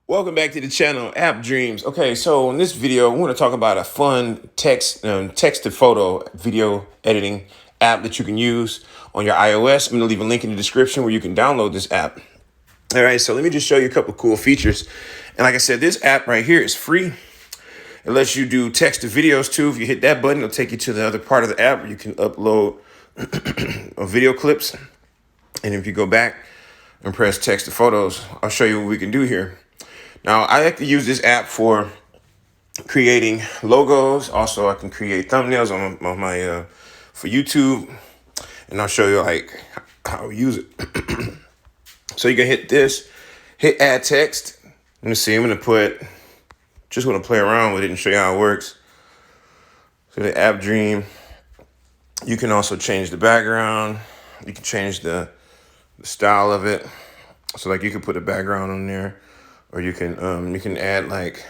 Welcome back to the channel, App Dreams. Okay, so in this video, we want to talk about a fun text to photo video editing app that you can use on your iOS. I'm going to leave a link in the description where you can download this app. All right, so let me just show you a couple cool features. And like I said, this app right here is free. It lets you do text to videos too. If you hit that button, it'll take you to the other part of the app where you can upload video clips. And if you go back and press text to photos, I'll show you what we can do here. Now, I like to use this app for creating logos. Also, I can create thumbnails on my for YouTube, and I'll show you like how we use it. So you can hit this, hit add text. Let me see. I'm gonna just want to play around with it and show you how it works. So the App Dream. You can also change the background. You can change the style of it. So like you can put a background on there. Or you can add like,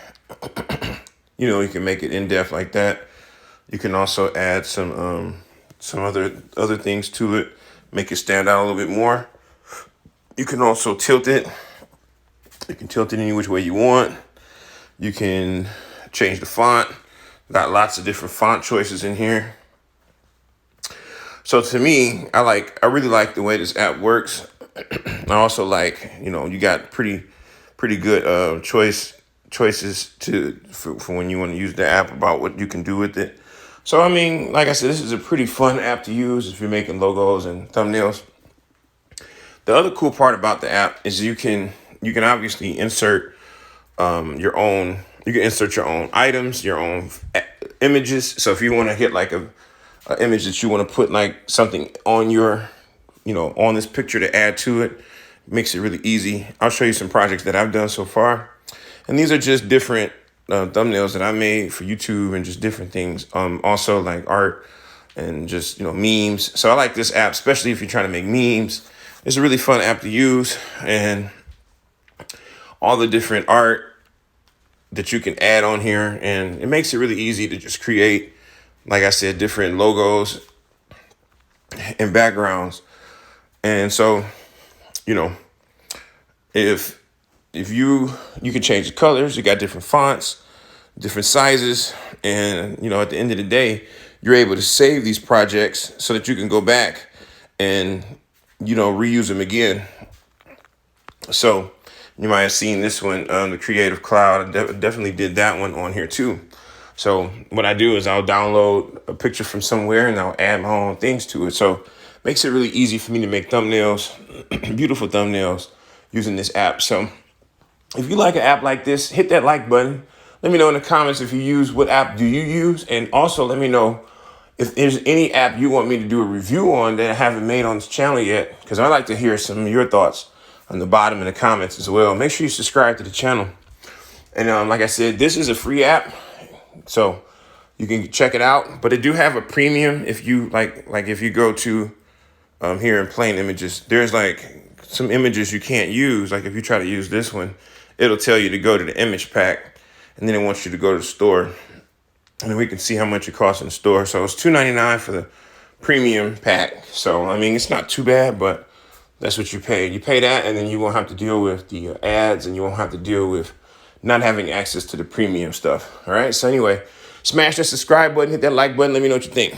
you can make it in depth like that. You can also add some other things to it, make it stand out a little bit more. You can also tilt it. You can tilt it any which way you want. You can change the font. Got lots of different font choices in here. So to me, I really like the way this app works. I also like, you got pretty good choices for when you want to use the app about what you can do with it. So I mean, like I said, this is a pretty fun app to use if you're making logos and thumbnails. The other cool part about the app is you can obviously insert your own items, your own images. So if you want to hit like a image that you want to put like something on your on this picture to add to it, makes it really easy. I'll show you some projects that I've done so far. And these are just different thumbnails that I made for YouTube and just different things. Also like art and just, memes. So I like this app, especially if you're trying to make memes. It's a really fun app to use, and all the different art that you can add on here. And it makes it really easy to just create, like I said, different logos and backgrounds. And so, if you can change the colors, you got different fonts, different sizes, and at the end of the day, you're able to save these projects so that you can go back and reuse them again. So you might have seen this one, the Creative Cloud. I definitely did that one on here too. So what I do is I'll download a picture from somewhere and I'll add my own things to it. So makes it really easy for me to make thumbnails, beautiful thumbnails, using this app. So if you like an app like this, hit that like button. Let me know in the comments if you use, what app do you use? And also let me know if there's any app you want me to do a review on that I haven't made on this channel yet, because I'd like to hear some of your thoughts on the bottom in the comments as well. Make sure you subscribe to the channel. And like I said, this is a free app, so you can check it out. But it do have a premium if you like if you go to here in plain images, there's like some images you can't use. Like if you try to use this one, it'll tell you to go to the image pack, and then it wants you to go to the store, and then we can see how much it costs in the store. So it's $2.99 for the premium pack. So I mean, it's not too bad, but that's what you pay. You pay that, and then you won't have to deal with the ads, and you won't have to deal with not having access to the premium stuff. All right. So anyway, smash that subscribe button, hit that like button. Let me know what you think.